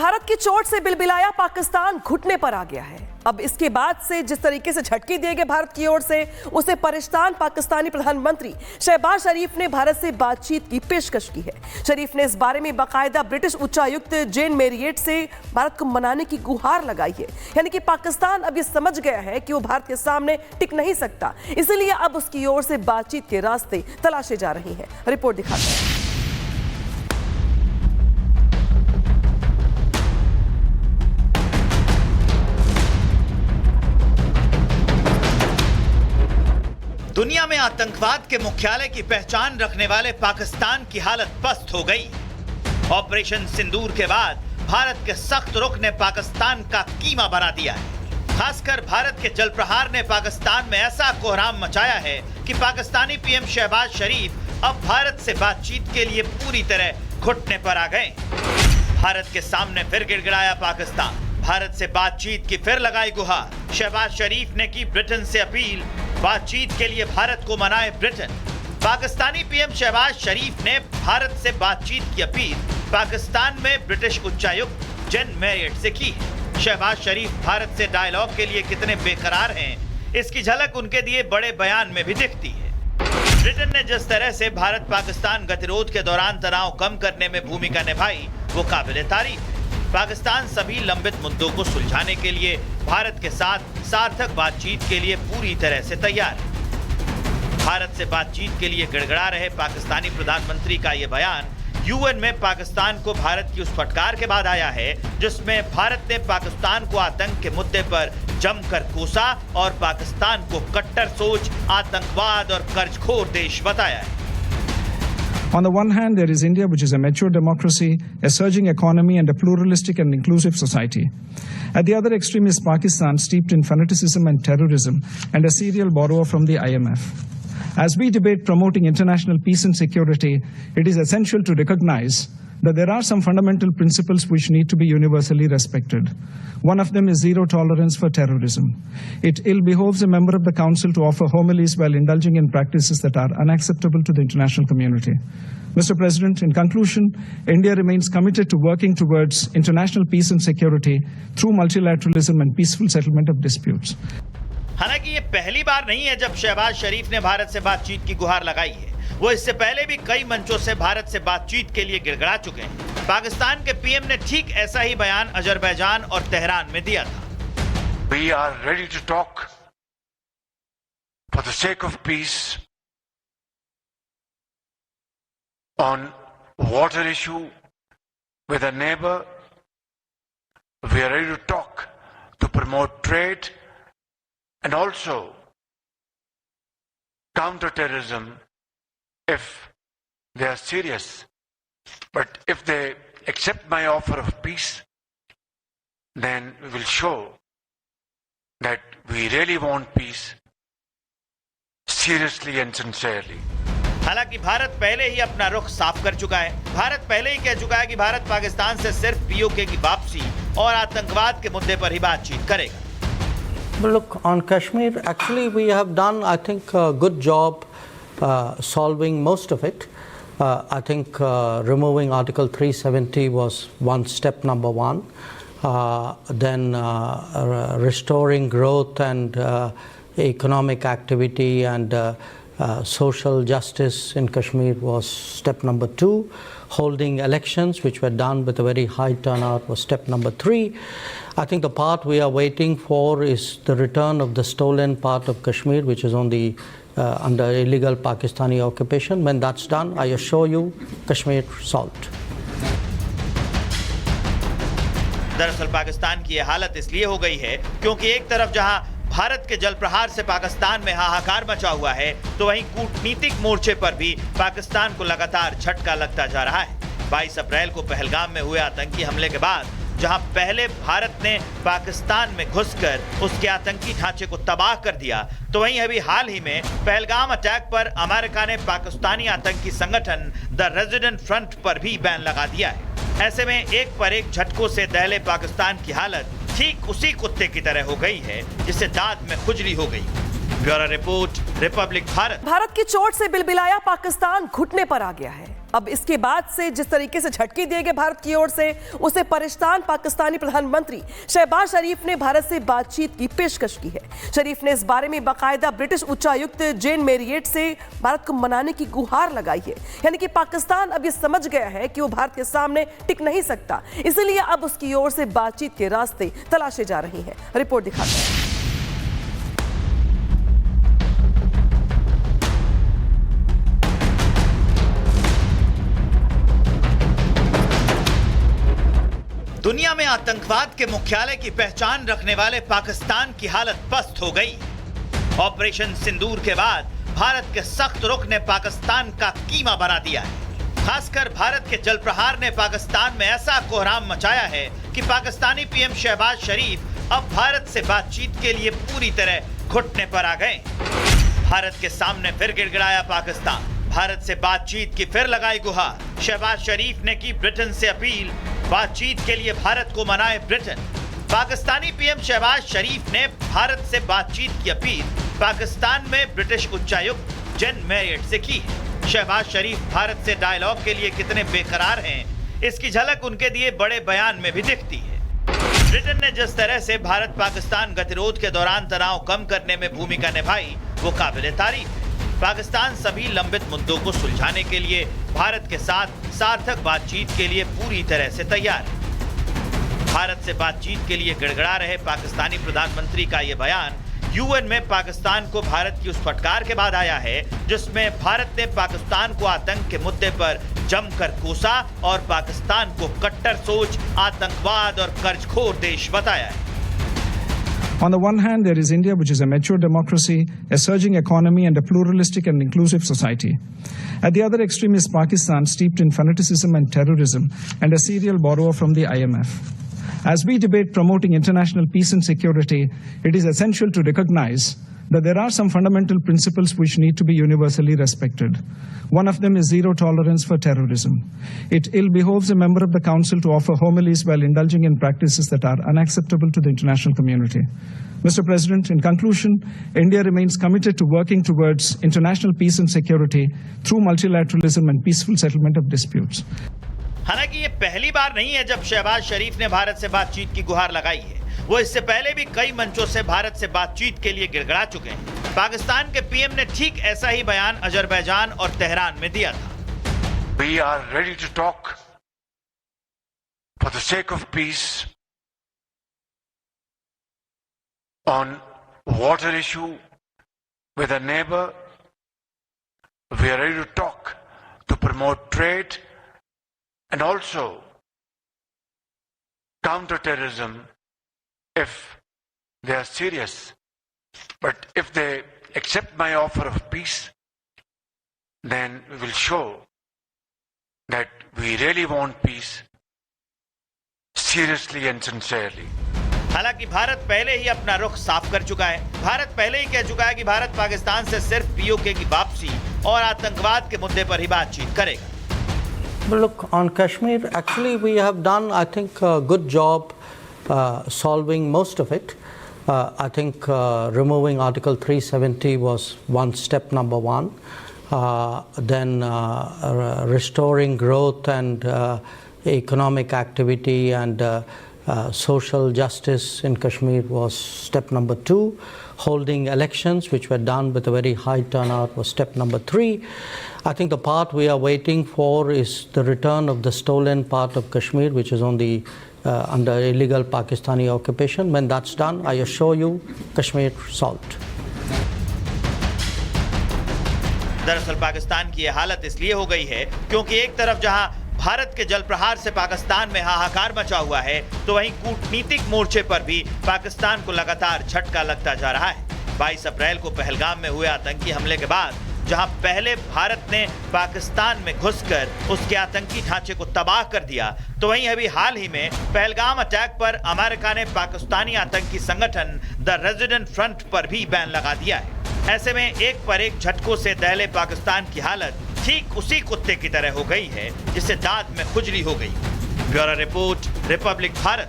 भारत की चोट से बिलबिलाया पाकिस्तान घुटने पर आ गया है। अब इसके बाद से जिस तरीके से झटके दिए गए भारत की ओर से, उसे परेशान पाकिस्तानी प्रधानमंत्री शहबाज शरीफ ने भारत से बातचीत की पेशकश की है। शरीफ ने इस बारे में बाकायदा ब्रिटिश उच्चायुक्त जेन मैरियट से भारत को मनाने की गुहार लगाई है। यानी कि पाकिस्तान अब ये समझ गया है कि वो भारत के सामने टिक नहीं सकता, इसलिए अब उसकी ओर से बातचीत के रास्ते तलाशे जा रहे हैं। रिपोर्ट दिखाते हैं। दुनिया में आतंकवाद के मुख्यालय की पहचान रखने वाले पाकिस्तान की हालत पस्त हो गई। ऑपरेशन सिंदूर के बाद भारत के सख्त रुख ने पाकिस्तान का कीमा बना दिया है। खासकर भारत के जल प्रहार ने पाकिस्तान में ऐसा कोहराम मचाया है कि पाकिस्तानी पीएम शहबाज शरीफ अब भारत से बातचीत के लिए पूरी तरह घुटने पर आ गए। भारत के सामने फिर गिड़गिड़ाया पाकिस्तान। भारत से बातचीत की फिर लगाई गुहार। शहबाज शरीफ ने की ब्रिटेन से अपील, बातचीत के लिए भारत को मनाए ब्रिटेन। पाकिस्तानी पीएम शहबाज शरीफ ने भारत से बातचीत की अपील पाकिस्तान में ब्रिटिश उच्चायुक्त जेन मैरियट से की है। शहबाज शरीफ भारत से डायलॉग के लिए कितने बेकरार हैं, इसकी झलक उनके दिए बड़े बयान में भी दिखती है। ब्रिटेन ने जिस तरह से भारत पाकिस्तान गतिरोध के दौरान तनाव कम करने में भूमिका निभाई, वो काबिल तारीफ है। पाकिस्तान सभी लंबित मुद्दों को सुलझाने के लिए भारत के साथ सार्थक बातचीत के लिए पूरी तरह से तैयार है। भारत से बातचीत के लिए गिड़गिड़ा रहे पाकिस्तानी प्रधानमंत्री का ये बयान यूएन में पाकिस्तान को भारत की उस फटकार के बाद आया है जिसमें भारत ने पाकिस्तान को आतंक के मुद्दे पर जमकर कोसा और पाकिस्तान को कट्टर सोच, आतंकवाद और कर्जखोर देश बताया है। On the one hand, there is India, which is a mature democracy, a surging economy, and a pluralistic and inclusive society. At the other extreme is Pakistan, steeped in fanaticism and terrorism, and a serial borrower from the IMF. As we debate promoting international peace and security, it is essential to recognize that there are some fundamental principles which need to be universally respected. One of them is zero tolerance for terrorism. It ill behoves a member of the Council to offer homilies while indulging in practices that are unacceptable to the international community. Mr. President, in conclusion, India remains committed to working towards international peace and security through multilateralism and peaceful settlement of disputes. हालांकि ये पहली बार नहीं है जब शहबाज शरीफ ने भारत से बातचीत की गुहार लगाई है। वो इससे पहले भी कई मंचों से भारत से बातचीत के लिए गिड़गिड़ा चुके हैं। पाकिस्तान के पीएम ने ठीक ऐसा ही बयान अजरबैजान और तेहरान में दिया था। We are ready to talk for the sake of peace on water issue with a neighbor. We are ready to talk to promote trade and also counter-terrorism if they are serious. But if they accept my offer of peace, then we will show that we really want peace seriously and sincerely. हालांकि भारत पहले ही अपना रुख साफ कर चुका है। भारत पहले ही कह चुका है कि भारत पाकिस्तान से सिर्फ पीओके की वापसी और आतंकवाद के मुद्दे पर ही बातचीत करेगा। Well, look, on Kashmir, actually we have done, I think, a good job solving most of it. I think removing Article 370 was step number one. Then restoring growth and economic activity and social justice in Kashmir was step number two. Holding elections, which were done with a very high turnout, was step number three. I think the part we are waiting for is the return of the stolen part of Kashmir, which is on the under illegal Pakistani occupation. When that's done, I assure you, Kashmir solved. दरअसल पाकिस्तान की यह हालत इसलिए हो गई है क्योंकि एक तरफ जहां भारत के जल प्रहार से पाकिस्तान में हाहाकार मचा हुआ है, तो वहीं कूटनीतिक मोर्चे पर भी पाकिस्तान को लगातार झटका लगता जा रहा है। 22 अप्रैल को पहलगाम में हुए आतंकी हमले के बाद जहां पहले भारत ने पाकिस्तान में घुसकर उसके आतंकी ढांचे को तबाह कर दिया, तो वहीं अभी हाल ही में पहलगाम अटैक पर अमेरिका ने पाकिस्तानी आतंकी संगठन द रेजिडेंट फ्रंट पर भी बैन लगा दिया है। ऐसे में एक पर एक झटकों से दहले पाकिस्तान की हालत ठीक उसी कुत्ते की तरह हो गई है जिसे दांत में खुजली हो गई। Bureau report, Republic Bharat. Bharat की चोट से बिलबिलाया पाकिस्तान घुटने पर आ गया है। अब इसके बाद से जिस तरीके से झटके दिए गए भारत की ओर से, उसे परेशान पाकिस्तानी प्रधानमंत्री शहबाज शरीफ ने भारत से बातचीत की पेशकश की है। शरीफ ने इस बारे में बाकायदा ब्रिटिश उच्चायुक्त जेन मैरियट से भारत को मनाने की गुहार लगाई है। यानी कि पाकिस्तान अब ये समझ गया है कि वो भारत के सामने टिक नहीं सकता, इसलिए अब उसकी ओर से बातचीत के रास्ते तलाशे जा रही हैं। रिपोर्ट दिखाते हैं। दुनिया में आतंकवाद के मुख्यालय की पहचान रखने वाले पाकिस्तान की हालत पस्त हो गई। ऑपरेशन सिंदूर के बाद भारत के सख्त रुख ने पाकिस्तान का कीमा बना दिया है। खासकर भारत के जल प्रहार ने पाकिस्तान में ऐसा कोहराम मचाया है कि पाकिस्तानी पीएम शहबाज शरीफ अब भारत से बातचीत के लिए पूरी तरह घुटने पर आ गए। भारत के सामने फिर गिड़गिड़ाया पाकिस्तान, भारत से बातचीत की फिर लगाई गुहार। शहबाज शरीफ ने की ब्रिटेन से अपील, बातचीत के लिए भारत को मनाए ब्रिटेन। पाकिस्तानी पीएम शहबाज शरीफ ने भारत से बातचीत की अपील पाकिस्तान में ब्रिटिश उच्चायुक्त जेन मैरियट से की है। शहबाज शरीफ भारत से डायलॉग के लिए कितने बेकरार हैं, इसकी झलक उनके दिए बड़े बयान में भी दिखती है। ब्रिटेन ने जिस तरह से भारत पाकिस्तान गतिरोध के दौरान तनाव कम करने में भूमिका निभाई, वो काबिल तारीफ है। पाकिस्तान सभी लंबित मुद्दों को सुलझाने के लिए भारत के साथ सार्थक बातचीत के लिए पूरी तरह से तैयार है। भारत से बातचीत के लिए गिड़गिड़ा रहे पाकिस्तानी प्रधानमंत्री का ये बयान यूएन में पाकिस्तान को भारत की उस फटकार के बाद आया है जिसमें भारत ने पाकिस्तान को आतंक के मुद्दे पर जमकर कोसा और पाकिस्तान को कट्टर सोच, आतंकवाद और कर्जखोर देश बताया है। On the one hand, there is India, which is a mature democracy, a surging economy, and a pluralistic and inclusive society. At the other extreme is Pakistan, steeped in fanaticism and terrorism, and a serial borrower from the IMF. As we debate promoting international peace and security, it is essential to recognize that there are some fundamental principles which need to be universally respected. One of them is zero tolerance for terrorism. It ill behoves a member of the Council to offer homilies while indulging in practices that are unacceptable to the international community. Mr. President, in conclusion, India remains committed to working towards international peace and security through multilateralism and peaceful settlement of disputes. हालांकि ये पहली बार नहीं है जब शहबाज शरीफ ने भारत से बातचीत की गुहार लगाई है। वो इससे पहले भी कई मंचों से भारत से बातचीत के लिए गिड़गिड़ा चुके हैं। पाकिस्तान के पीएम ने ठीक ऐसा ही बयान अजरबैजान और तेहरान में दिया था। We are ready to talk for the sake of peace on water issue with a neighbor. We are ready to talk to promote trade and also counter terrorism if they are serious. But if they accept my offer of peace, then we will show that we really want peace seriously and sincerely. हालांकि भारत पहले ही अपना रुख साफ कर चुका है। भारत पहले ही कह चुका है कि भारत पाकिस्तान से सिर्फ पीओके की वापसी और आतंकवाद के मुद्दे पर ही बातचीत करेगा। Well, look, on Kashmir, actually we have done, I think, a good job solving most of it. I think removing Article 370 was step number one. Then restoring growth and economic activity and social justice in Kashmir was step number two. Holding elections, which were done with a very high turnout, was step number three. I think the part we are waiting for is the return of the stolen part of Kashmir, which is on the under illegal Pakistani occupation. When that's done, I assure you, Kashmir solved. दरअसल पाकिस्तान की यह हालत इसलिए हो गई है क्योंकि एक तरफ जहां भारत के जल प्रहार से पाकिस्तान में हाहाकार मचा हुआ है, तो वहीं कूटनीतिक मोर्चे पर भी पाकिस्तान को लगातार झटका लगता जा रहा है। 22 अप्रैल को पहलगाम में हुए आतंकी हमले के बाद जहां पहले भारत ने पाकिस्तान में घुसकर उसके आतंकी ढांचे को तबाह कर दिया, तो वहीं अभी हाल ही में पहलगाम अटैक पर अमेरिका ने पाकिस्तानी आतंकी संगठन द रेजिडेंट फ्रंट पर भी बैन लगा दिया है। ऐसे में एक पर एक झटकों से दहले पाकिस्तान की हालत ठीक उसी कुत्ते की तरह हो गई है जिससे दांत में खुजली हो गई। Bureau report, Republic Bharat.